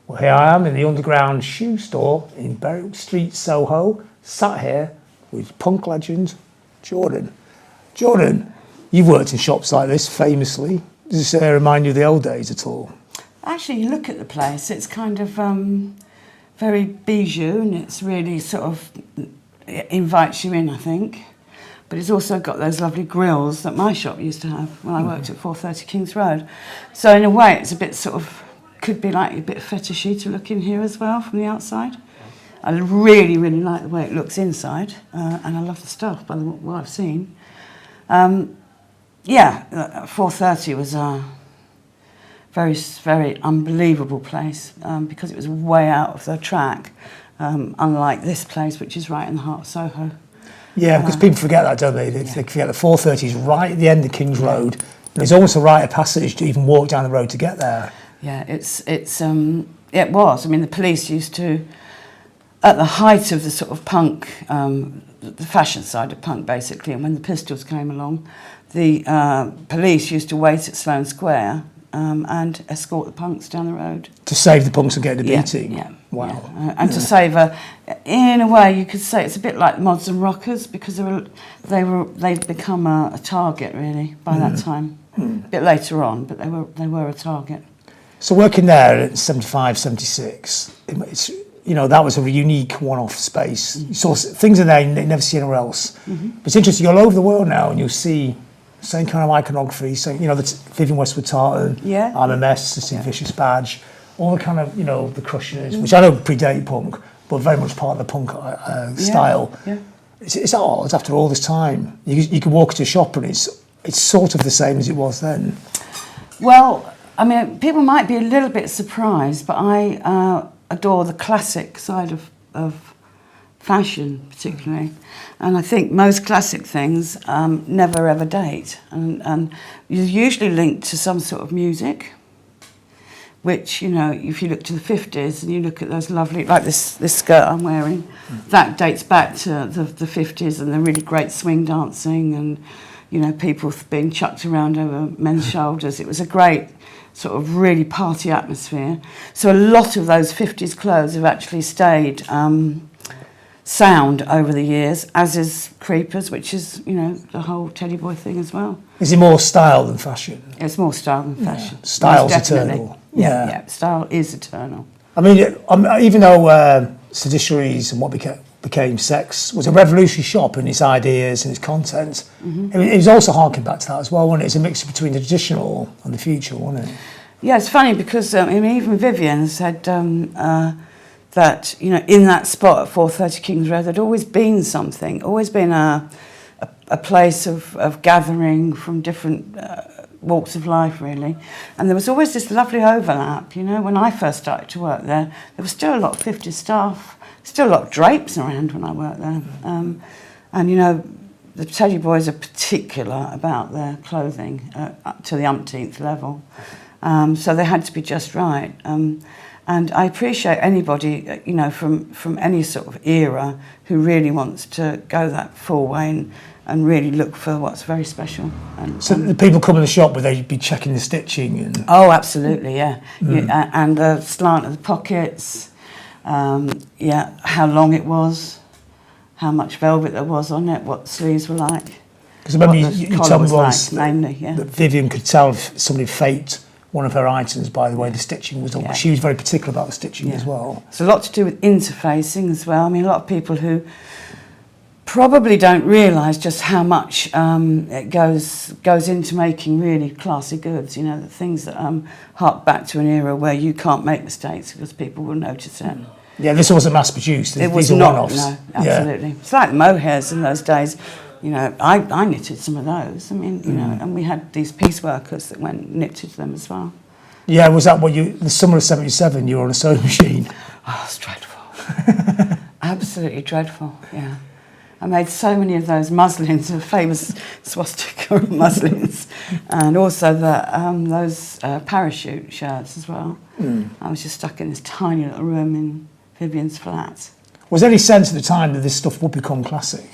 Well, here I am in the underground shoe store in Berwick Street, Soho, sat here with punk legend Jordan. Jordan, you've worked in shops like this famously. Does this remind you of the old days at all? Actually, you look at the place, it's kind of very bijou, and it's really sort of, it invites you in, I think. But it's also got those lovely grills that my shop used to have when I worked at 430 Kings Road. So in a way, it's a bit sort of, could be like a bit fetishy to look in here as well from the outside. I really, really like the way it looks inside, and I love the stuff by what I've seen. 430 was a very, very unbelievable place because it was way out of the track, unlike this place, which is right in the heart of Soho. Yeah, because people forget that, don't they? They forget that 430 is right at the end of King's Road, and it's almost a rite of passage to even walk down the road to get there. Yeah, it was. I mean, the police used to, at the height of the sort of punk, the fashion side of punk, basically, and when the Pistols came along, the police used to wait at Sloane Square and escort the punks down the road. To save the punks from getting a beating? Yeah. Wow. Yeah. And to save in a way, you could say it's a bit like mods and rockers, because they'd become a target, really, by that time. A bit later on, but they were a target. So working there at 75, 76, it's, you know, that was a unique one-off space. You saw things in there you never see anywhere else. But it's interesting, you're all over the world now and you'll see the same kind of iconography, so, you know, the Vivienne Westwood tartan, RMS, the Sid Vicious badge, all the kind of, you know, the Crushers, which I know predate punk, but very much part of the punk style. Yeah. It's odd, after all this time. You can walk into a shop and it's sort of the same as it was then. Well, I mean, people might be a little bit surprised, but I adore the classic side of fashion, particularly. And I think most classic things never ever date. And you're usually linked to some sort of music, which, you know, if you look to the 50s and you look at those lovely, like this skirt I'm wearing, that dates back to the 50s and the really great swing dancing and, you know, people being chucked around over men's shoulders. It was a great sort of really party atmosphere. So a lot of those 50s clothes have actually stayed sound over the years, as is Creepers, which is, you know, the whole Teddy Boy thing as well. Is it more style than fashion? It's more style than fashion. Style's eternal. Yeah, style is eternal. I mean, even though Seditiaries and what became Sex was a revolutionary shop in its ideas and its content, it was also harking back to that as well, wasn't it? It's a mixture between the traditional and the future, wasn't it? Yeah, it's funny because I mean, even Vivienne said that, you know, in that spot at 430 Kings Road, there'd always been something, always been a place of gathering from different walks of life, really. And there was always this lovely overlap, you know. When I first started to work there was still a lot of 50s staff, still a lot of drapes around when I worked there. And, you know, the Teddy Boys are particular about their clothing up to the umpteenth level. So they had to be just right. And I appreciate anybody, you know, from any sort of era who really wants to go that full way and really look for what's very special. So the people come in the shop, would they be checking the stitching? And oh, absolutely, yeah. And the slant of the pockets, how long it was, how much velvet there was on it, what the sleeves were like. Because I remember you told me once that Vivienne could tell if somebody faked one of her items by the way the stitching was done. Yeah. She was very particular about the stitching as well. It's a lot to do with interfacing as well. I mean, a lot of people who probably don't realise just how much it goes into making really classy goods, you know, the things that hark back to an era where you can't make mistakes because people will notice it. Yeah, this wasn't mass produced. It was not, no, absolutely. It's like the mohairs in those days. You know, I knitted some of those. I mean, you know, and we had these piece workers that went and knitted them as well. Yeah, was that what the summer of '77? You were on a sewing machine? Oh, it's dreadful. Absolutely dreadful. Yeah, I made so many of those muslins, the famous swastika muslins, and also those parachute shirts as well. I was just stuck in this tiny little room in Vivienne's flat. Was there any sense at the time that this stuff would become classic?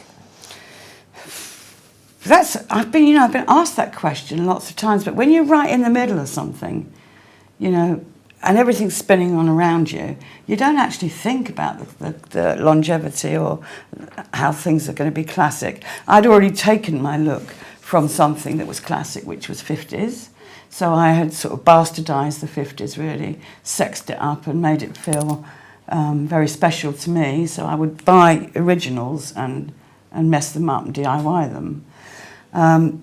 I've been asked that question lots of times, but when you're right in the middle of something, you know, and everything's spinning on around you, you don't actually think about the longevity or how things are going to be classic. I'd already taken my look from something that was classic, which was 50s. So I had sort of bastardised the 50s, really, sexed it up and made it feel very special to me. So I would buy originals and mess them up and DIY them. And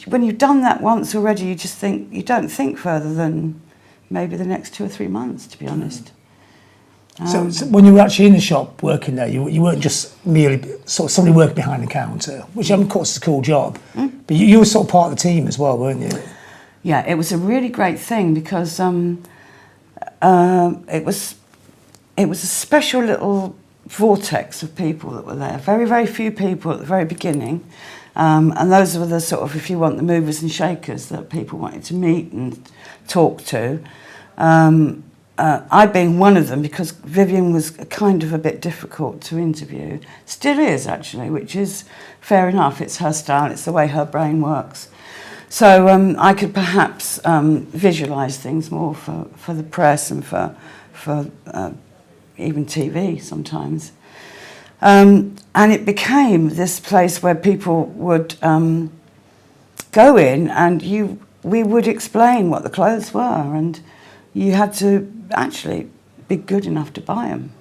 when you've done that once already, you don't think further than maybe the next 2 or 3 months, to be honest. So when you were actually in the shop working there, you weren't just merely sort of somebody working behind the counter, which of course is a cool job, but you were sort of part of the team as well, weren't you? Yeah, it was a really great thing because it was a special little vortex of people that were there. Very, very few people at the very beginning. And those were the sort of, if you want, the movers and shakers that people wanted to meet and talk to. I being one of them, because Vivienne was kind of a bit difficult to interview. Still is, actually, which is fair enough. It's her style, it's the way her brain works. So I could perhaps visualise things more for the press and for even TV sometimes. And it became this place where people would go in and we would explain what the clothes were, and you had to actually be good enough to buy them.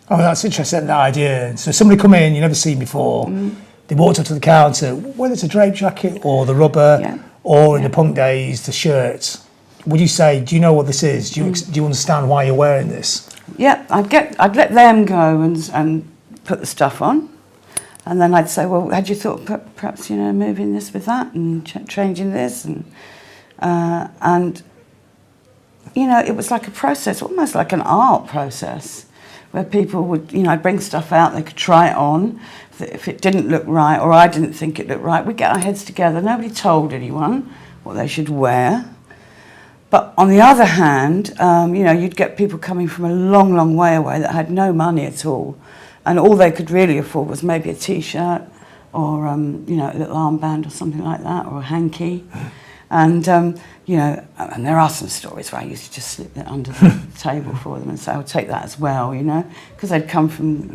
Oh, that's interesting, that idea. So somebody come in you never seen before, they walked up to the counter, whether it's a drape jacket or the rubber, or in the punk days, the shirts. Would you say, do you know what this is? Do you understand why you're wearing this? Yeah, I'd let them go and put the stuff on, and then I'd say, well, had you thought perhaps moving this with that and changing this, and it was like a process, almost like an art process, where people would I'd bring stuff out, they could try it on. If it didn't look right or I didn't think it looked right, we'd get our heads together. Nobody told anyone what they should wear. But on the other hand, you'd get people coming from a long, long way away that had no money at all. And all they could really afford was maybe a T-shirt or, a little armband or something like that, or a hanky. And, and there are some stories where I used to just slip it under the table for them and say, I'll take that as well, because they'd come from,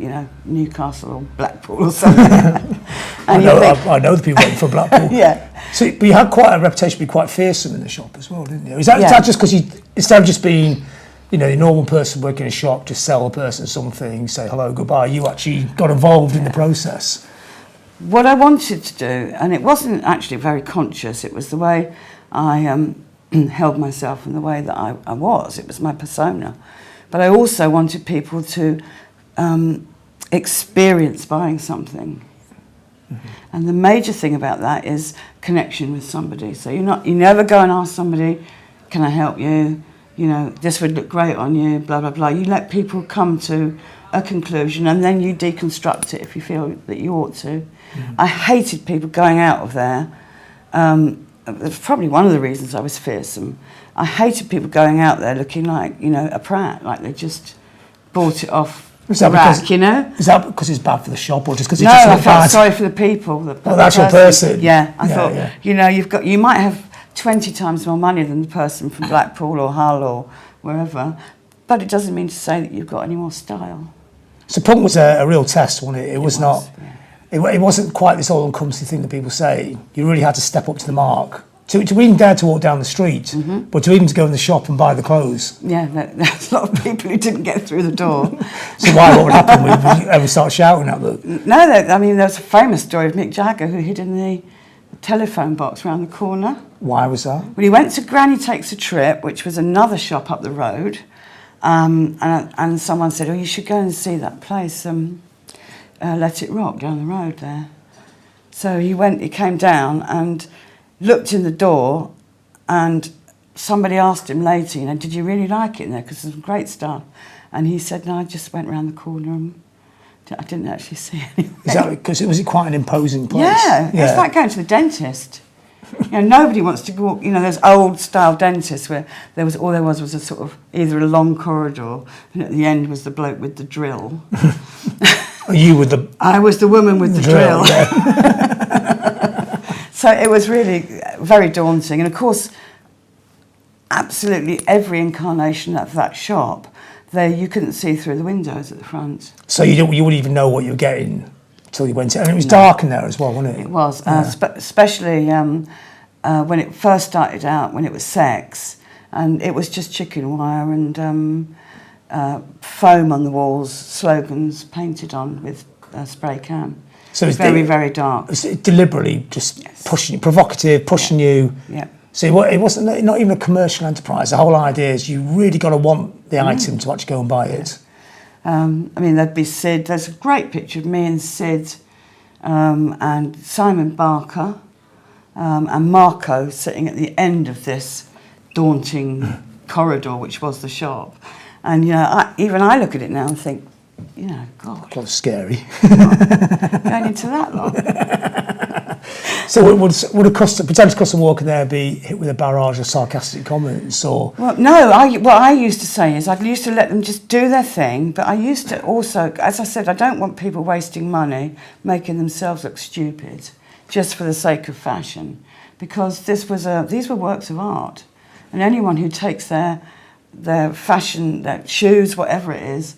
Newcastle or Blackpool or something. I know the people waiting for Blackpool. Yeah. So, but you had quite a reputation to be quite fearsome in the shop as well, didn't you? Is that just because instead of just being, a normal person working in a shop, just sell a person something, say hello, goodbye, you actually got involved in the process? What I wanted to do, and it wasn't actually very conscious, it was the way I held myself and the way that I was. It was my persona. But I also wanted people to experience buying something. Mm-hmm. And the major thing about that is connection with somebody. So you never go and ask somebody, can I help you? This would look great on you, blah, blah, blah. You let people come to a conclusion and then you deconstruct it if you feel that you ought to. Mm-hmm. I hated people going out of there. It's probably one of the reasons I was fearsome. I hated people going out there looking like, a prat, like they just bought it off the rack, Is that because it's bad for the shop, or just because it's just bad? I felt sorry for the people. The actual person. Yeah, I thought, you might have 20 times more money than the person from Blackpool or Hull or wherever, but it doesn't mean to say that you've got any more style. So punk was a real test, wasn't it? It was not. Yeah. It wasn't quite this all-encompassing thing that people say. You really had to step up to the mark to even dare to walk down the street, but to even to go in the shop and buy the clothes. Yeah, there's a lot of people who didn't get through the door. So what would happen? Would you ever start shouting at them? No, there's a famous story of Mick Jagger who hid in the telephone box round the corner. Why was that? Well, he went to Granny Takes a Trip, which was another shop up the road, and someone said, you should go and see that place, Let It Rock, down the road there. So he came down and looked in the door, and somebody asked him later, did you really like it in there? Because there's some great stuff. And he said, no, I just went round the corner and I didn't actually see anything. Is that because was it quite an imposing place? Yeah, it's like going to the dentist. Nobody wants to go. There's old style dentists where all there was a sort of either a long corridor, and at the end was the bloke with the drill. You with the? I was the woman with the drill. Yeah. So it was really very daunting, and of course, absolutely every incarnation of that shop, there you couldn't see through the windows at the front. So you wouldn't even know what you were getting until you went in. And it was dark in there as well, wasn't it? It was, especially when it first started out, when it was sex, and it was just chicken wire and foam on the walls, slogans painted on with spray can. So it's very dark. It's deliberately just pushing you, provocative, pushing you. Yeah. So it wasn't not even a commercial enterprise. The whole idea is you really got to want the item to actually go and buy it. I mean, there'd be Sid. There's a great picture of me and Sid and Simon Barker and Marco sitting at the end of this daunting corridor, which was the shop. And, you know, even I look at it now and think, you know, God. Quite scary. Going into that long. So would a potential customer walking there be hit with a barrage of sarcastic comments, or? Well, no. What I used to say is I used to let them just do their thing, but I used to also, as I said, I don't want people wasting money, making themselves look stupid, just for the sake of fashion, because these were works of art, and anyone who takes their fashion, their shoes, whatever it is,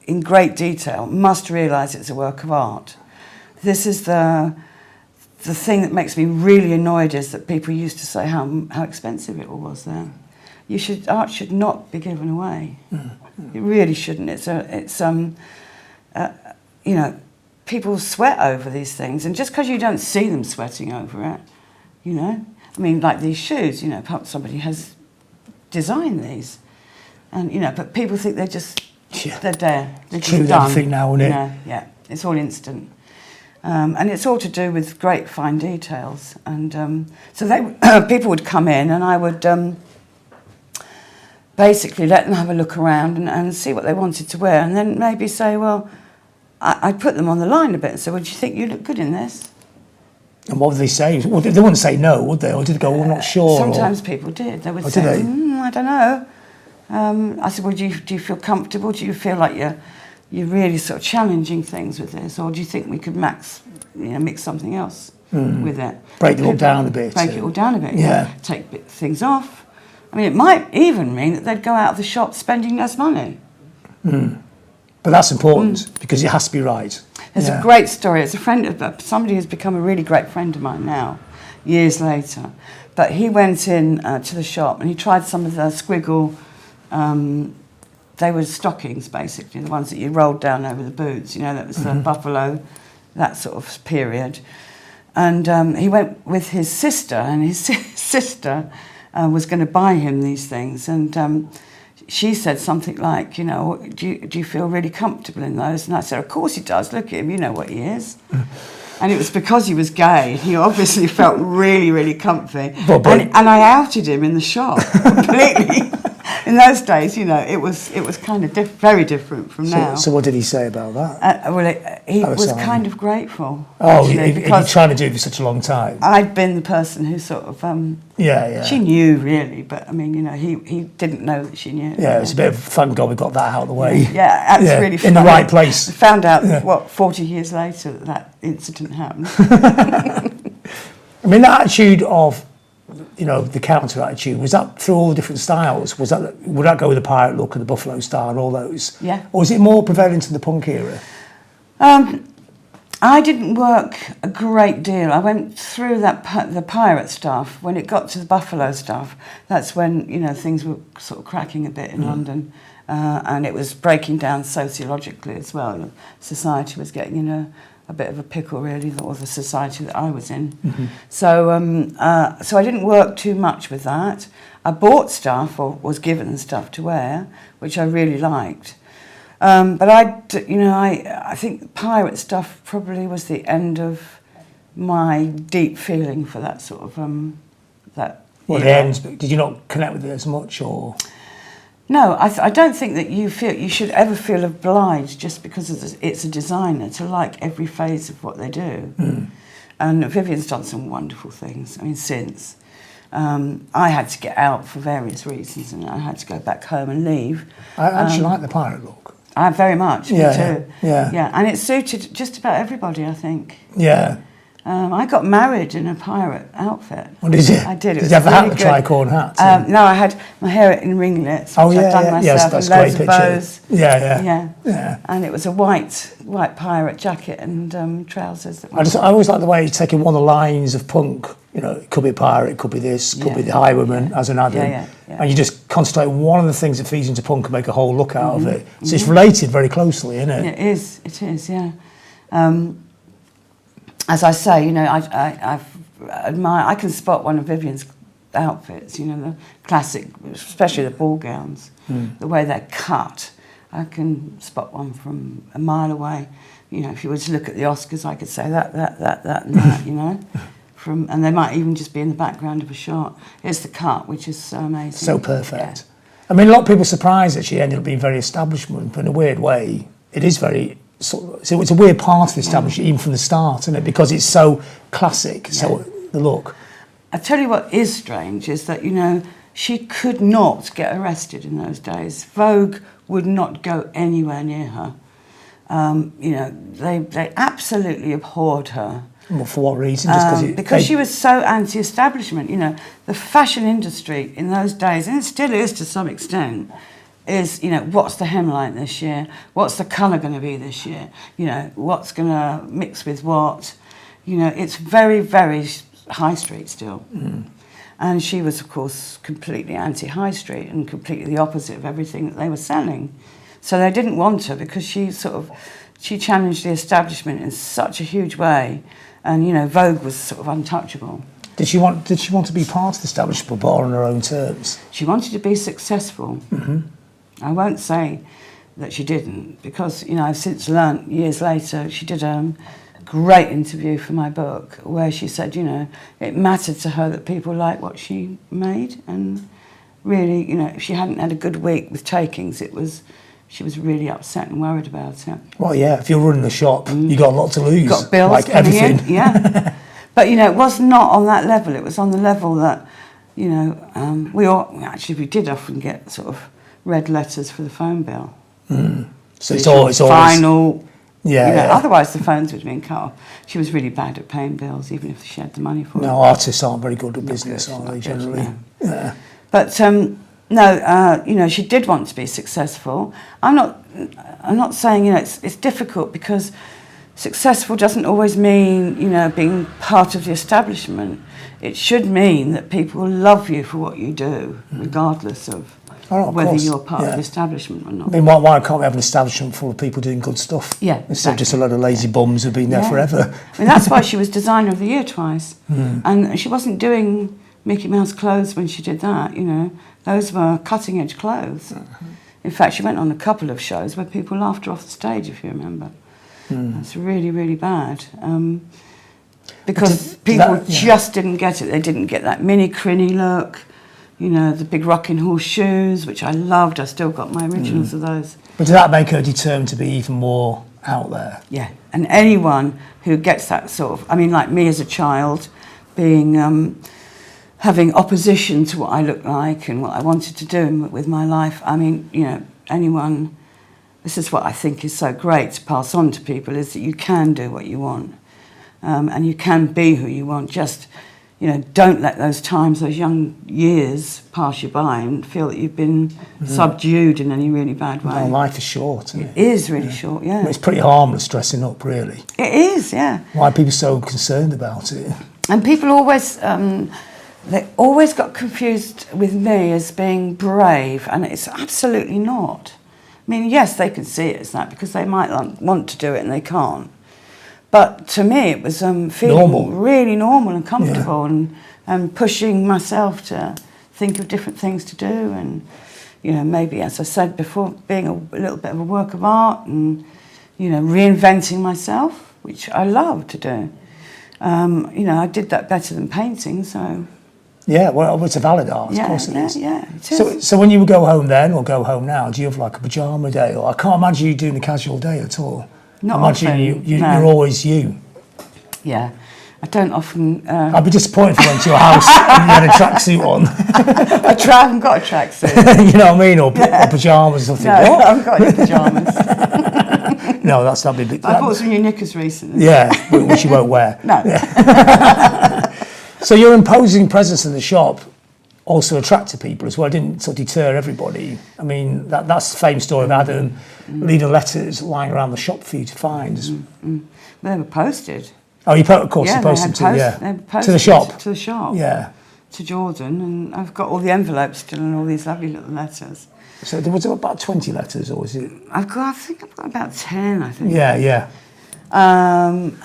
in great detail, must realise it's a work of art. This is the thing that makes me really annoyed, is that people used to say how expensive it all was then. Art should not be given away. It really shouldn't. You know, people sweat over these things, and just because you don't see them sweating over it, you know, I mean, like these shoes, you know, somebody has designed these, and you know, but people think they're just they're there. They're just done. Everything now, isn't it? Yeah, it's all instant, and it's all to do with great fine details. And so people would come in, and I would basically let them have a look around and see what they wanted to wear, and then maybe say, well, I'd put them on the line a bit and say, well, do you think you look good in this? And what would they say? Well, they wouldn't say no, would they? Or did they go, well, I'm not sure? Sometimes people did. They would say, I don't know. I said, well, do you feel comfortable? Do you feel like you're really sort of challenging things with this? Or do you think we could mix something else with it? Break it all down a bit. Break it all down a bit, yeah. Take things off. I mean, it might even mean that they'd go out of the shop spending less money. But that's important, because it has to be right. There's a great story. It's a friend of somebody who's become a really great friend of mine now, years later. But he went in to the shop and he tried some of the squiggle. They were stockings, basically, the ones that you rolled down over the boots. You know, that was the buffalo, that sort of period. And he went with his sister, and his sister was going to buy him these things. And she said something like, you know, do you feel really comfortable in those? And I said, of course he does. Look at him, you know what he is. And it was because he was gay. He obviously felt really, really comfy. And I outed him in the shop completely. In those days, you know, it was kind of very different from now. So what did he say about that? He was kind of grateful. Oh, he'd been trying to do it for such a long time. I'd been the person who sort of... She knew, really, but, I mean, you know, he didn't know that she knew. Yeah, it was a bit of fun, God, we got that out of the way. Yeah, that's really fun. In the right place. I found out, 40 years later that incident happened. I mean, the attitude of, you know, the counter attitude, was that through all the different styles? Would that go with the pirate look and the buffalo style and all those? Yeah. Or was it more prevalent in the punk era? I didn't work a great deal. I went through the pirate stuff. When it got to the buffalo stuff, that's when, you know, things were sort of cracking a bit in London, and it was breaking down sociologically as well. Society was getting in a bit of a pickle, really, or the society that I was in. So I didn't work too much with that. I bought stuff, or was given stuff to wear, which I really liked. But I think pirate stuff probably was the end of my deep feeling for that sort of that. Well, the end. Did you not connect with it as much, or? No, I don't think that you should ever feel obliged just because it's a designer to like every phase of what they do. And Vivienne's done some wonderful things. I mean, since I had to get out for various reasons, and I had to go back home and leave. I actually like the pirate look. Very much, me too. Yeah, and it suited just about everybody, I think. Yeah. I got married in a pirate outfit. What did you? I did. Did you have the hat, the tricorn hat? No, I had my hair in ringlets, which I'd done myself, yes, that's and loads great of picture. bows. Yeah. And it was a white pirate jacket and trousers. I always like the way you're taking one of the lines of punk. You know, it could be a pirate, it could be this, could be the highwayman as an Adam. And you just concentrate on one of the things that feeds into punk and make a whole look out of it. So it's related very closely, isn't it? It is, yeah. As I say, you know, I can spot one of Vivienne's outfits, you know, the classic, especially the ball gowns, the way they're cut. I can spot one from a mile away. You know, if you were to look at the Oscars, I could say that, and that, you know. And they might even just be in the background of a shot. It's the cut, which is so amazing. So perfect. Yeah. I mean, a lot of people are surprised that she ended up being very establishment, but in a weird way, it is very... So it's a weird part of the establishment, even from the start, isn't it? Because it's so classic, so the look. I tell you what is strange is that, you know, she could not get arrested in those days. Vogue would not go anywhere near her. You know, they absolutely abhorred her. Well, for what reason? Just because she was so anti-establishment. You know, the fashion industry in those days, and it still is to some extent, is, you know, what's the hemline this year? What's the colour going to be this year? You know, what's going to mix with what? You know, it's very, very high street still. And she was, of course, completely anti-high street and completely the opposite of everything that they were selling. So they didn't want her because she challenged the establishment in such a huge way. And, you know, Vogue was sort of untouchable. Did she want to be part of the establishment, but on her own terms? She wanted to be successful. I won't say that she didn't, because, you know, I've since learnt years later, she did a great interview for my book where she said, you know, it mattered to her that people liked what she made, and really, you know, if she hadn't had a good week with takings, she was really upset and worried about it. Well, yeah, if you're running a shop, you got a lot to lose. You've got bills like coming everything. in, yeah. But, you know, it was not on that level. It was on the level that, you know, we did often get sort of red letters for the phone bill. So it's always final. Yeah, you know, yeah. Otherwise, the phones would have been cut off. She was really bad at paying bills, even if she had the money for it. No, artists aren't very good at business, are they, generally? No. Yeah. But no, you know, she did want to be successful. I'm not saying, you know, it's difficult, because successful doesn't always mean, you know, being part of the establishment. It should mean that people love you for what you do, regardless of whether you're part of the establishment or not. I mean, why can't we have an establishment full of people doing good stuff? Yeah, Instead of just a load of lazy bums who've been there forever. I mean, that's why she was Designer of the Year twice. And she wasn't doing Mickey Mouse clothes when she did that, you know. Those were cutting-edge clothes. In fact, she went on a couple of shows where people laughed her off the stage, if you remember. That's really, really bad. Because people just didn't get it. They didn't get that mini crinny look, you know, the big rocking horse shoes, which I loved. I still got my originals of those. But did that make her determined to be even more out there? Yeah, and anyone who gets that sort of, I mean, like me as a child, being having opposition to what I looked like and what I wanted to do with my life. I mean, you know, anyone, this is what I think is so great to pass on to people, is that you can do what you want, and you can be who you want. Just, you know, don't let those times, those young years pass you by and feel that you've been subdued in any really bad way. No, life is short, isn't it? It is really short, yeah. I mean, it's pretty harmless dressing up, really. It is, yeah. Why are people so concerned about it? And people always, they always got confused with me as being brave, and it's absolutely not. I mean, yes, they can see it as that because they might want to do it and they can't. But to me, it was feeling really normal and comfortable, and pushing myself to think of different things to do, and, you know, maybe, as I said before, being a little bit of a work of art, and, you know, reinventing myself, which I love to do. You know, I did that better than painting, so... Yeah, well, it's a valid art, of course it is. Yeah, it is. So when you go home then, or go home now, do you have like a pyjama day? Or I can't imagine you doing a casual day at all. Not imagine often, you're always you. Yeah, I don't often... I'd be disappointed if you went to your house and you had a tracksuit on. I haven't got a tracksuit. You know what I mean? Or pyjamas or something. No, I haven't got any pyjamas. No, that's not big. I bought some new knickers recently. Yeah, which you won't wear. No. Yeah. So your imposing presence in the shop also attracted people as well. It didn't sort of deter everybody. I mean, that's the famous story of Adam leaving letters lying around the shop for you to find. They were posted. Oh, of course, you posted to, they posted to the shop. To the shop. Yeah. To Jordan, and I've got all the envelopes still and all these lovely little letters. So there was about 20 letters, or was it? I think I've got about 10, I think. Yeah. And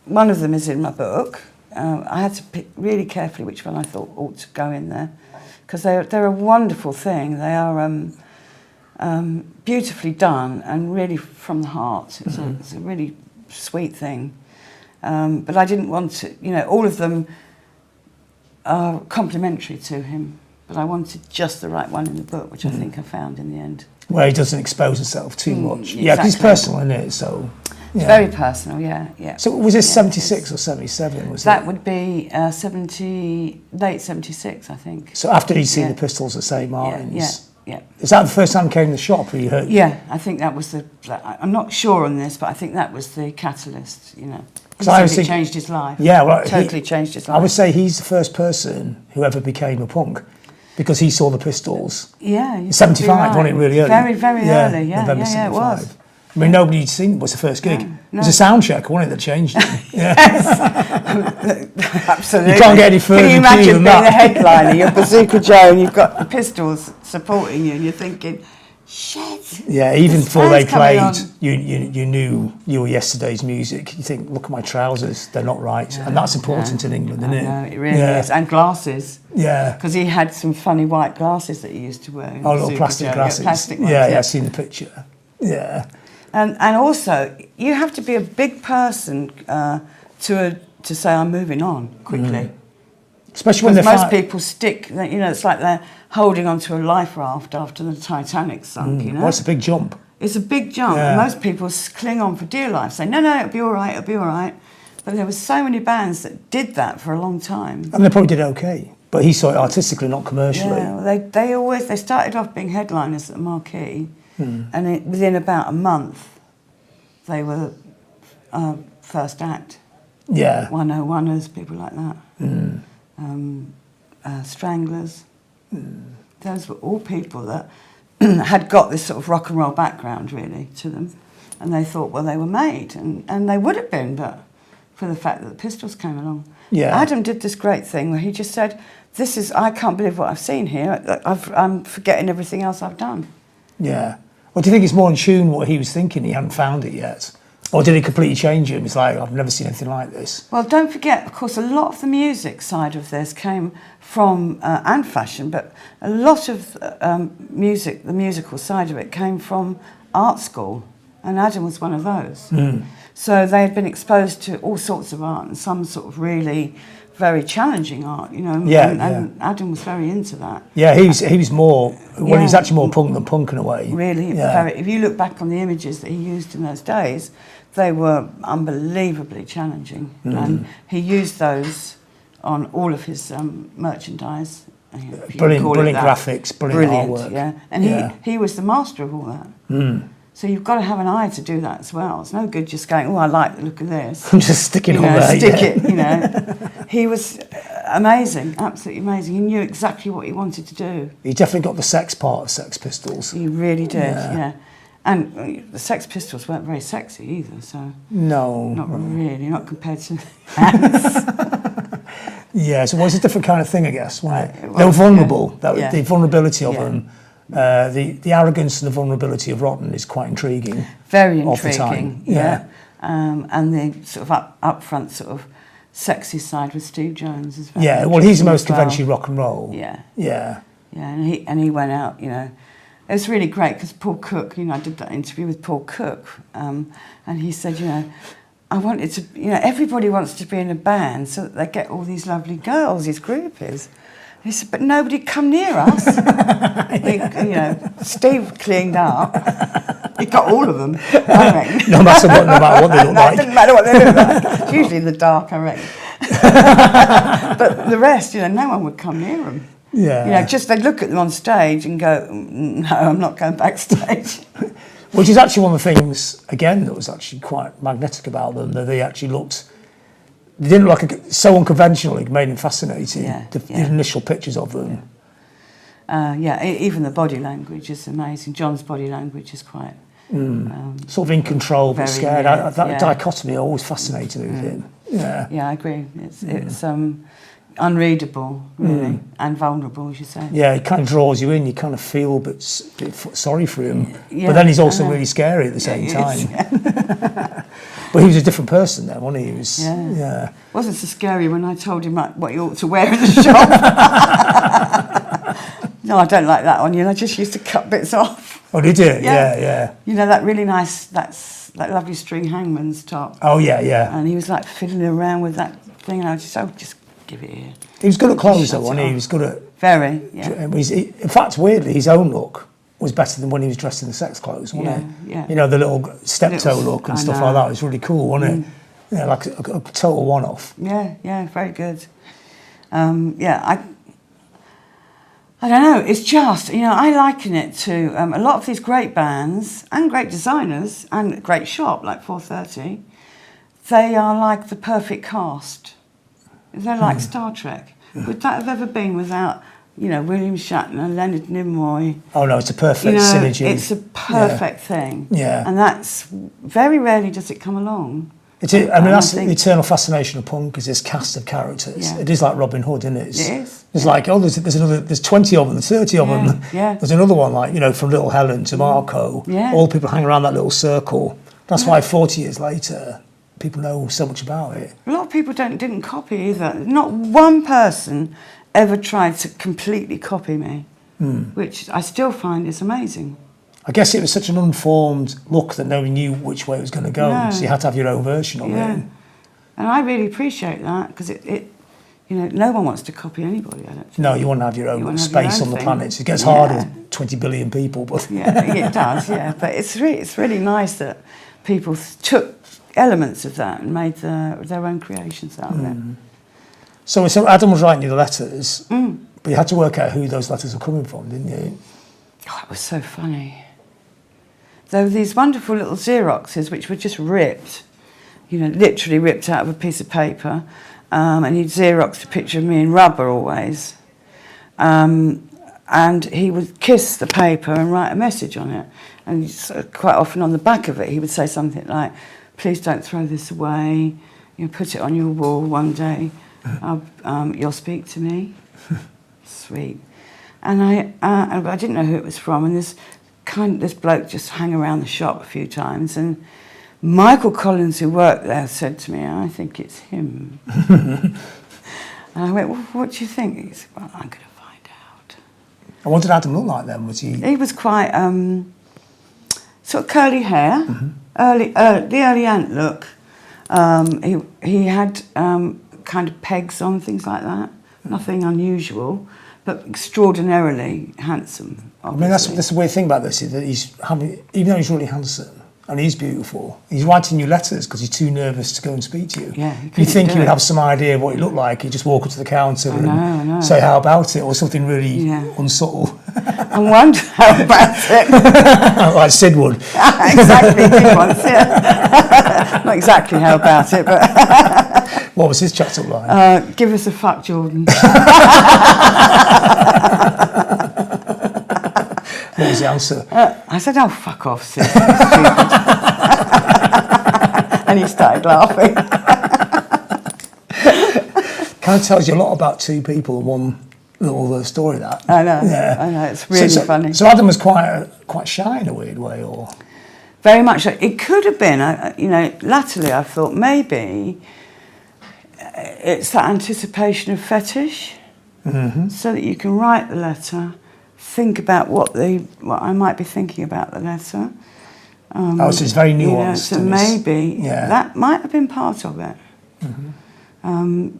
one of them is in my book. I had to pick really carefully which one I thought ought to go in there, because they're a wonderful thing. They are beautifully done and really from the heart. It's a really sweet thing. But I didn't want to, all of them are complimentary to him, but I wanted just the right one in the book, which I think I found in the end. Where he doesn't expose himself too much. Exactly. Yeah, because it's personal, isn't it? So, it's very personal, yeah. So was this 76 or 77? That would be late 76, I think. So after he'd seen the Pistols at St. Martin's? Yeah. Is that the first time he came to the shop? Or you heard? Yeah, I think that was I'm not sure on this, but I think that was the catalyst, Because it changed his life. Yeah, well, totally changed his life. I would say he's the first person who ever became a punk, because he saw the Pistols. Yeah, 75, wasn't it, really early? Very, very early, yeah. November 75. It was. I mean, nobody had seen it was the first gig. No. It was a sound check, wasn't it, that changed it? Yeah. Yes, absolutely. You can't get any further Can you than imagine being that? the headliner, you're Bazooka Joe, and you've got the Pistols supporting you, and you're thinking, shit. Yeah, even this before they band's coming played, on. you knew you were yesterday's music. You think, look at my trousers, they're not right. And that's important in England, isn't it? No, it really is. And glasses. Yeah. Because he had some funny white glasses that he used to wear. Oh, little plastic glasses. Yeah, plastic ones, yeah, I've seen the picture. Yeah. And also, you have to be a big person to say, I'm moving on quickly. Especially when most people stick, it's like they're holding onto a life raft after the Titanic sunk, Well, it's a big jump. It's a big jump. Yeah. And most people cling on for dear life, saying, no, it'll be all right. But there were so many bands that did that for a long time. And they probably did okay. But he saw it artistically, not commercially. Yeah, well, they started off being headliners at the Marquee, and within about a month, they were first act. Yeah. 101ers, people like that. Stranglers. Those were all people that had got this sort of rock and roll background, really, to them. And they thought, well, they were made. And they would have been, but for the fact that the Pistols came along. Yeah. Adam did this great thing where he just said, I can't believe what I've seen here. I'm forgetting everything else I've done. Yeah. Well, do you think it's more in tune what he was thinking? He hadn't found it yet. Or did it completely change him? It's like, I've never seen anything like this. Well, don't forget, of course, a lot of the music side of this came from, and fashion, but a lot of music, the musical side of it, came from art school. And Adam was one of those. So they had been exposed to all sorts of art and some sort of really very challenging art, and Adam was very into that. Yeah, he was more, he was actually more punk than punk in a way. Really, if you look back on the images that he used in those days, they were unbelievably challenging. And he used those on all of his merchandise. Brilliant graphics, brilliant artwork. Yeah, and he was the master of all that. So you've got to have an eye to do that as well. It's no good just going, I like the look of this. I'm just sticking on there. It. He was amazing, absolutely amazing. He knew exactly what he wanted to do. He definitely got the sex part of Sex Pistols. He really did, yeah. And the Sex Pistols weren't very sexy either, so... No. Not really, not compared to Ants. Yeah, so it was a different kind of thing, I guess, wasn't it? They were vulnerable. The vulnerability of them. The arrogance and the vulnerability of Rotten is quite intriguing. Very intriguing, of the time. yeah. And the sort of upfront sort of sexy side with Steve Jones as well. Yeah, well, he's most eventually rock and roll. Yeah. Yeah. Yeah, and he went out, It was really great because Paul Cook, I did that interview with Paul Cook, and he said, I wanted to, everybody wants to be in a band so that they get all these lovely girls, these groupies. He said, but nobody come near us. Steve cleaned up. He got all of them, I reckon. No matter what they look like. It didn't matter what they look like. It's usually in the dark, I reckon. But the rest, no one would come near them. Yeah. Just they'd look at them on stage and go, no, I'm not going backstage. Which is actually one of the things, again, that was actually quite magnetic about them, that they actually looked, they didn't look so unconventional, it made them fascinating, the initial pictures of them. Even the body language is amazing. John's body language is quite... sort of in control but scared. That dichotomy always fascinated me with him. Yeah, I agree. It's unreadable, really, and vulnerable, as you say. Yeah, it kind of draws you in. You kind of feel a bit sorry for him, but then he's also really scary at the same time. But he was a different person then, wasn't he? He was, It wasn't so scary when I told him what he ought to wear in the shop. No, I don't like that on you. I just used to cut bits off. Oh, did you? Yeah. You know, that really nice, that lovely string hangman's top. Oh, yeah. And he was like fiddling around with that thing, and I just give it here. He was good at clothes, though, wasn't he? He was good at... Very, yeah. In fact, weirdly, his own look was better than when he was dressed in the sex clothes, wasn't it? Yeah. You know, the little step-toe look and stuff like that was really cool, wasn't it? Yeah, like a total one-off. Yeah, very good. I don't know, it's just, I liken it to a lot of these great bands and great designers and a great shop like 430. They are like the perfect cast. They're like Star Trek. Would that have ever been without, William Shatner, Leonard Nimoy? Oh no, it's a perfect synergy. It's a perfect thing. Yeah. And that's, very rarely does it come along. That's the eternal fascination of punk, is this cast of characters. Yeah. It is like Robin Hood, isn't it? It is. It's like, there's 20 of them, there's 30 of them. Yeah. There's another one, like, from Little Helen to Marco. Yeah. All people hang around that little circle. That's why 40 years later, people know so much about it. A lot of people didn't copy either. Not one person ever tried to completely copy me, which I still find is amazing. I guess it was such an unformed look that nobody knew which way it was going to go, so you had to have your own version of it. And I really appreciate that, because no one wants to copy anybody, I don't think. No, you want to have your own space on the planet. It gets harder with 20 billion people. But it does, But it's really nice that people took elements of that and made their own creations out of it. So Adam was writing you the letters, but you had to work out who those letters were coming from, didn't you? Oh, it was so funny. There were these wonderful little Xeroxes which were just ripped, literally ripped out of a piece of paper, and he'd Xeroxed a picture of me in rubber always. And he would kiss the paper and write a message on it. And quite often on the back of it, he would say something like, "Please don't throw this away. Put it on your wall one day. You'll speak to me." Sweet. And I didn't know who it was from. And this bloke just hung around the shop a few times. And Michael Collins, who worked there, said to me, "I think it's him." And I went, "Well, what do you think?" He said, "Well, I'm going to find out." And what did Adam look like then? Was he? He was quite sort of curly hair, the early ant look. He had kind of pegs on, things like that. Nothing unusual, but extraordinarily handsome. Obviously. I mean, that's the weird thing about this, is that even though he's really handsome and he's beautiful, he's writing you letters because he's too nervous to go and speak to you. Yeah, you think he would have some idea of what he looked like, he'd just walk up to the counter I and know. say, "How about it?" or something really unsubtle. I wonder how about it. Like Sid would. Exactly, did once, Not exactly how about it, but... What was his chat up like? Give us a fuck, Jordan. What was the answer? I said, "Oh, fuck off, Sid. And he started laughing. Kind of tells you a lot about two people in one little story, that. I know, it's really funny. So Adam was quite shy in a weird way, or? Very much so. It could have been, latterly I've thought maybe it's that anticipation of fetish, so that you can write the letter, think about what I might be thinking about the letter. So it's very nuanced. So maybe that might have been part of it.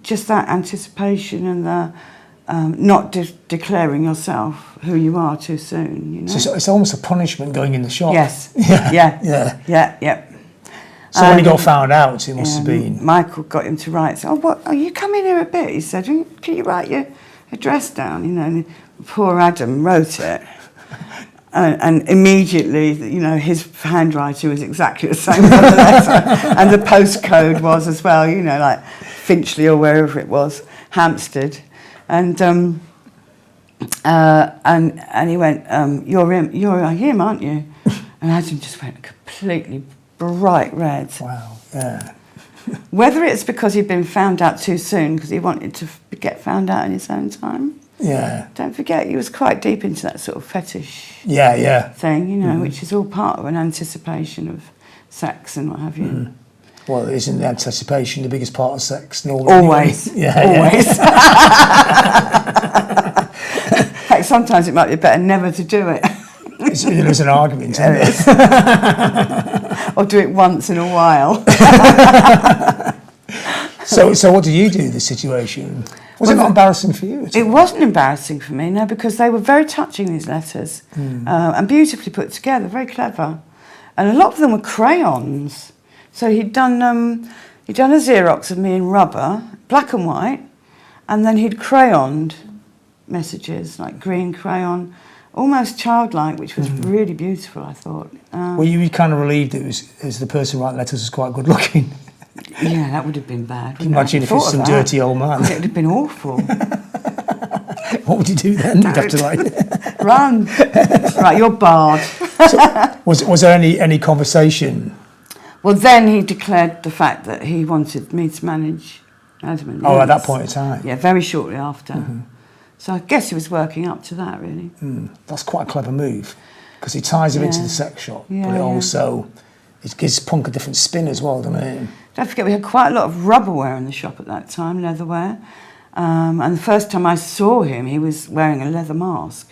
Just that anticipation and the not declaring yourself who you are too soon. So it's almost a punishment going in the shop. Yes. Yeah. So when he got found out, it must have been... Michael got him to write, "Oh, what? Are you coming here a bit?" He said, "Can you write your address down?" And poor Adam wrote it. And immediately, you know, his handwriting was exactly the same on the letter, and the postcode was as well, you know, like Finchley or wherever it was, Hampstead, and he went, you're him, aren't you? And Adam just went completely bright red. Wow, yeah. Whether it's because he'd been found out too soon, because he wanted to get found out in his own time. Yeah. Don't forget, he was quite deep into that sort of fetish thing, you know, which is all part of an anticipation of sex and what have you. Mm. Well, isn't the anticipation the biggest part of sex? Always. Always. In fact, sometimes it might be better never to do it. There's an argument, isn't there? Or do it once in a while. So what did you do in this situation? Was it not embarrassing for you? It wasn't embarrassing for me, no, because they were very touching, these letters, and beautifully put together, very clever. And a lot of them were crayons. So he'd done a Xerox of me in rubber, black and white, and then he'd crayoned messages, like green crayon, almost childlike, which was really beautiful, I thought. Were you kind of relieved it was the person writing letters was quite good looking? Yeah, that would have been bad. Imagine if it's some dirty old man. It would have been awful. What would you do then? You'd have to like run. Right, you're barred. So, was there any conversation? Well, then he declared the fact that he wanted me to manage Adam and at that point in time? Yeah, very shortly after. So I guess he was working up to that, really. That's quite a clever move, because he ties him into the sex shop, but it gives punk a different spin as well, doesn't it? Don't forget, we had quite a lot of rubberware in the shop at that time, leatherware. And the first time I saw him, he was wearing a leather mask.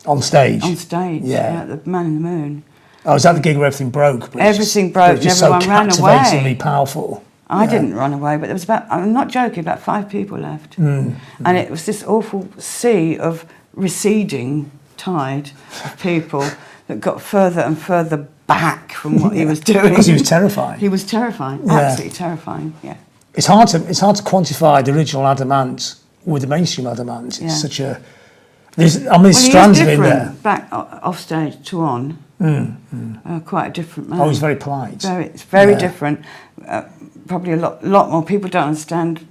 On stage? On stage, yeah, the Man in the Moon. Oh, was that the gig where everything broke? Everything broke, and everyone ran away. Captivatingly powerful. I didn't run away, but there was I'm not joking, about 5 people left. And it was this awful sea of receding tide of people that got further and further back from what he was doing. Because he was terrifying. He was terrifying, absolutely terrifying, yeah. It's hard to quantify the original Adamant with the mainstream Adamant. It's such a... There's strands of it in there. Back off stage to on. Quite a different man. Oh, he's very polite. It's very different. Probably a lot more people don't understand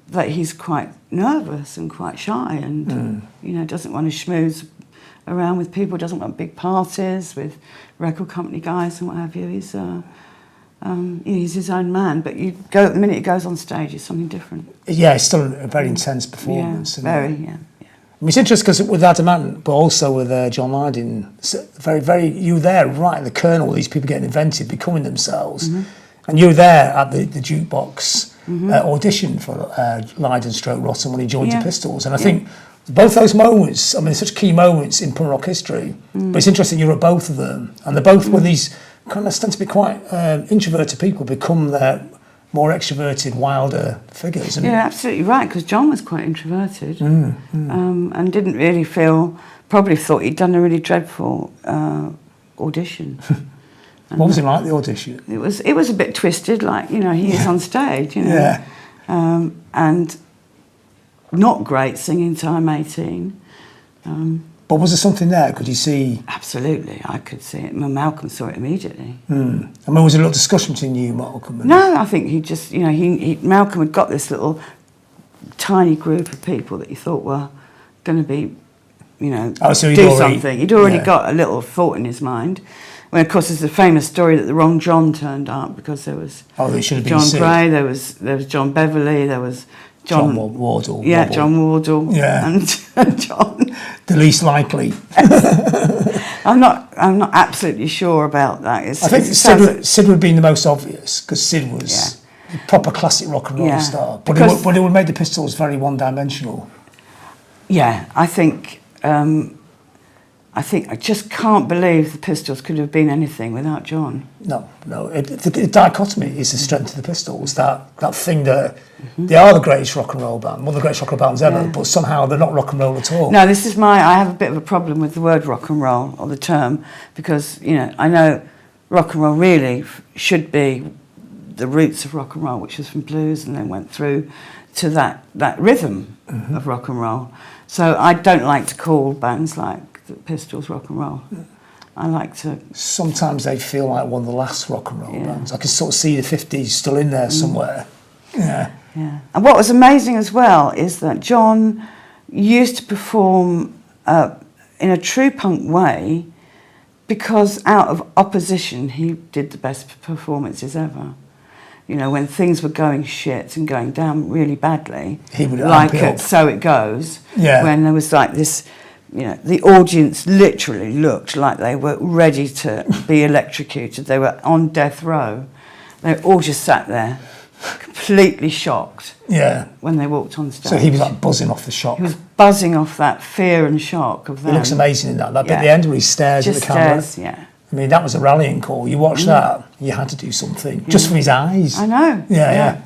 that he's quite nervous and quite shy, and you know, doesn't want to schmooze around with people, doesn't want big parties with record company guys and what have you. He's his own man, but the minute he goes on stage, it's something different. Yeah, it's still a very intense performance. Yeah, very. I mean, it's interesting because with Adamant, but also with John Lydon, you were there right at the kernel, these people getting invented, becoming themselves. And you were there at the jukebox audition for Lydon stroke Rotten when he joined the Pistols. And I think both those moments, I mean, such key moments in punk rock history, but it's interesting you're at both of them. And they're both when these kind of tend to be quite introverted people become their more extroverted, wilder figures. Yeah, absolutely right, because John was quite introverted and didn't really probably thought he'd done a really dreadful audition. What was it like, the audition? It was a bit twisted, like, you know, he is on stage, you know. And not great singing till I'm 18. But was there something there? Could you see? Absolutely, I could see it. Malcolm saw it immediately. I mean, was there a little discussion between you and Malcolm? No, I think he just, you know, Malcolm had got this little tiny group of people that he thought were going to be, you know, do something. He'd already got a little thought in his mind. Well, of course, there's a famous story that the wrong John turned up, because there was John Gray, there was John Beverley, there was John Wardle. Yeah, John Wardle. Yeah. And John. The least likely. I'm not absolutely sure about that. I think Sid would have been the most obvious, because Sid was a proper classic rock and roll star. But it would have made the Pistols very one-dimensional. Yeah, I think I just can't believe the Pistols could have been anything without John. No. The dichotomy is the strength of the Pistols. That thing that they are the greatest rock and roll band, one of the greatest rock and roll bands ever, but somehow they're not rock and roll at all. No, I have a bit of a problem with the word rock and roll, or the term, because, you know, I know rock and roll really should be the roots of rock and roll, which was from blues and then went through to that rhythm of rock and roll. So I don't like to call bands like the Pistols rock and roll. I like to... Sometimes they feel like one of the last rock and roll bands. I can sort of see the 50s still in there somewhere. Yeah. Yeah. And what was amazing as well is that John used to perform in a true punk way, because out of opposition he did the best performances ever. You know, when things were going shit and going down really badly, He would like amp it up. So It Goes, Yeah. when there was like this, you know, the audience literally looked like they were ready to be electrocuted. They were on death row. They all just sat there, completely shocked. Yeah. When they walked on stage. So he was like buzzing off the shock. He was buzzing off that fear and shock of them. He looks amazing in that. That bit at the end where he stares Just at the camera. stares, yeah. I mean, that was a rallying call. You watch that, you had to do something. Just from his eyes. I know. Yeah.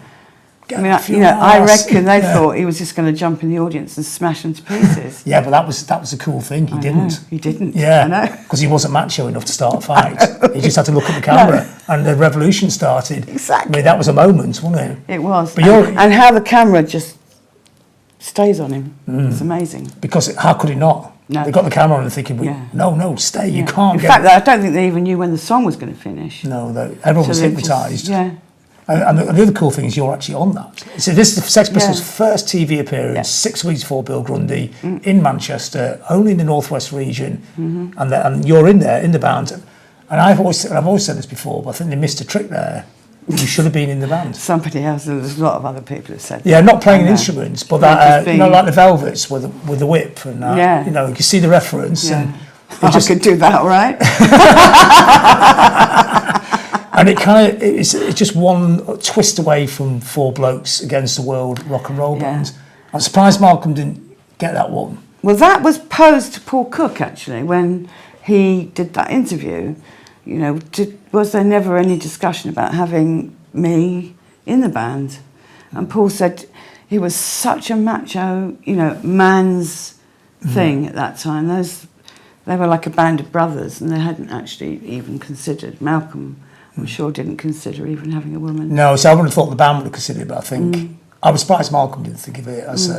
I mean, I reckon they thought he was just going to jump in the audience and smash them to pieces. Yeah, but that was a cool thing. He didn't. He didn't. Yeah. I know. Because he wasn't macho enough to start a fight. He just had to look at the camera and the revolution started. Exactly. I mean, that was a moment, wasn't it? It was. But and how the camera just stays on him. It's amazing. Because how could it not? No. They got the camera on and thinking, no, stay, you can't In get fact, I don't think they even knew when the song was going to finish. No, everyone was they hypnotised. Yeah. And the other cool thing is you're actually on that. So this is the Sex Pistols' Yeah. first TV appearance, 6 weeks before Bill Grundy, in Manchester, only in the Northwest region, and you're in there, in the band. And I've always said this before, but I think they missed a trick there. You should have been in the band. Somebody else, there's a lot of other people who said Yeah, that. not playing instruments, but that, like the Velvets with the whip and that. Yeah. You know, you can see the reference. Yeah. And I could do that, all right? And it kind of, it's just one twist away from Four Blokes Against the World rock and roll band. I'm surprised Malcolm didn't get that one. Well, that was posed to Paul Cook, actually, when he did that interview. You know, was there never any discussion about having me in the band? And Paul said he was such a macho, you know, man's thing at that time. They were like a band of brothers, and they hadn't actually even considered. Malcolm, I'm sure, didn't consider even having a woman. No, so I wouldn't have thought the band would have considered it, but I think I was surprised Malcolm didn't think of it as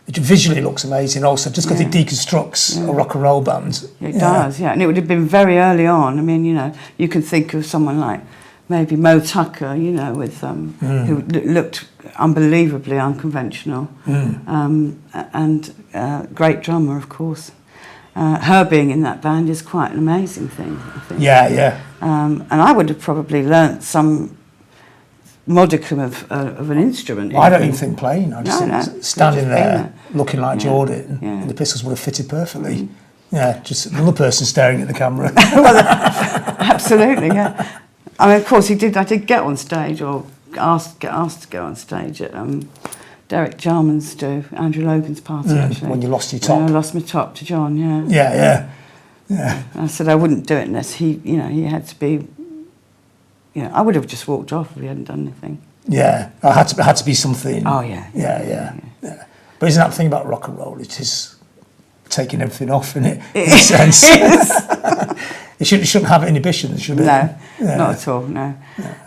it visually looks amazing. Also, just because it deconstructs a rock and roll band. It does, and it would have been very early on. I mean, you know, you can think of someone like maybe Mo Tucker, you know, with who looked unbelievably unconventional, and great drummer, of course. Her being in that band is quite an amazing thing, I think. Yeah. And I would have probably learnt some modicum of an instrument. Well, I don't even think playing. I just think standing there looking like Jordan, and the Pistols would have fitted perfectly. Yeah, just another person staring at the camera. Absolutely, yeah. I mean, of course, I did get on stage, or get asked to go on stage at Derek Jarman's Andrew Logan's party, actually. When you lost your top. When I lost my top to John, Yeah. I said I wouldn't do it unless he had to be. I would have just walked off if he hadn't done anything. Yeah, it had to be something. Oh yeah. Yeah. But isn't that the thing about rock and roll? It is taking everything off, in a sense. It shouldn't have inhibitions, should it? No, not at all. No.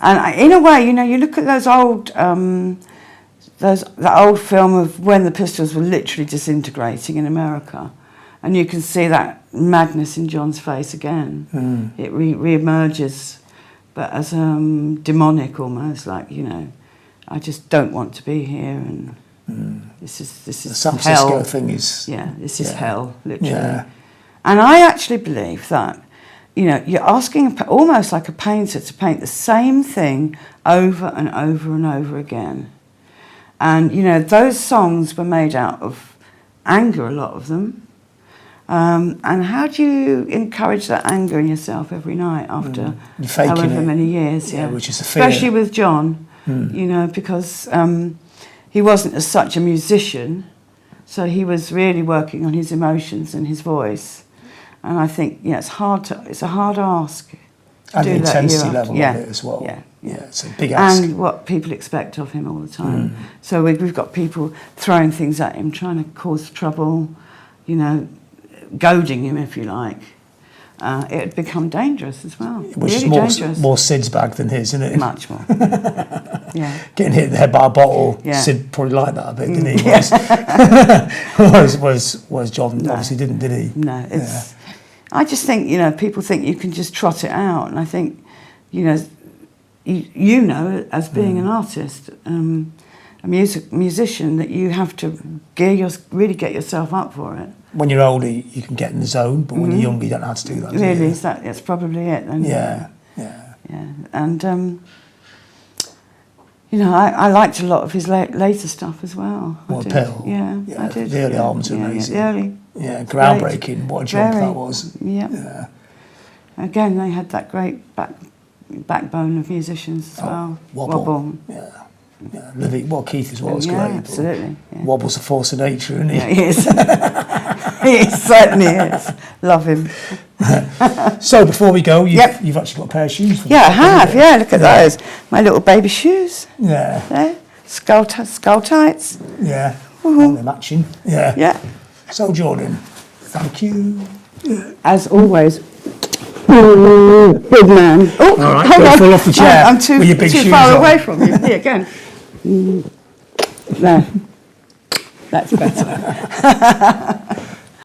And in a way, you look at those old. That old film of when the Pistols were literally disintegrating in America, and you can see that madness in John's face again. It re-emerges, but as demonic almost, like, I just don't want to be here, and this is the San Francisco hell. thing is This is hell, literally. Yeah. And I actually believe that you're asking almost like a painter to paint the same thing over and over and over again. And, those songs were made out of anger, a lot of them. And how do you encourage that anger in yourself every night after however many years? Yeah, which is a fear. Especially with John, because he wasn't as such a musician, so he was really working on his emotions and his voice. And I think, it's a hard ask. And the intensity level of it as well. Yeah, it's a big ask. And what people expect of him all the time. So we've got people throwing things at him, trying to cause trouble, goading him, if you like. It had become dangerous as well. Which really is more Sid's bag than his, isn't it? Much more. getting hit in the head by a bottle. Yeah. Sid probably liked that a bit, didn't he? Was John obviously didn't, did he? No, it's. I just think, you know, people think you can just trot it out, and I think, you know, you know, as being an artist, a musician, that you have to really get yourself up for it. When you're older, you can get in the zone, but when you're younger, you don't know how to do that. Really, that's probably it. And, yeah. And you know, I liked a lot of his later stuff as well. Pill? Yeah, I did. The early albums are amazing. The early. Yeah, groundbreaking. What a jump that was. Yeah. Again, they had that great backbone of musicians as well. Wobble. Yeah. Livy, Keith as well was great. Absolutely. Yeah. Wobble's a force of nature, isn't he? Yeah, he is. He certainly is. Love him. So before we go, you've actually got a pair of shoes for me. Yeah, I have. Yeah, look at those. My little baby shoes. Yeah. There. Skull tights. Yeah. Oh, they're matching. Yeah. Yeah. So Jordan, thank you. As always. Big man. Oh, all right, don't fall off the chair. I'm too with your big shoes far on. away from you. Here, again. There. That's better.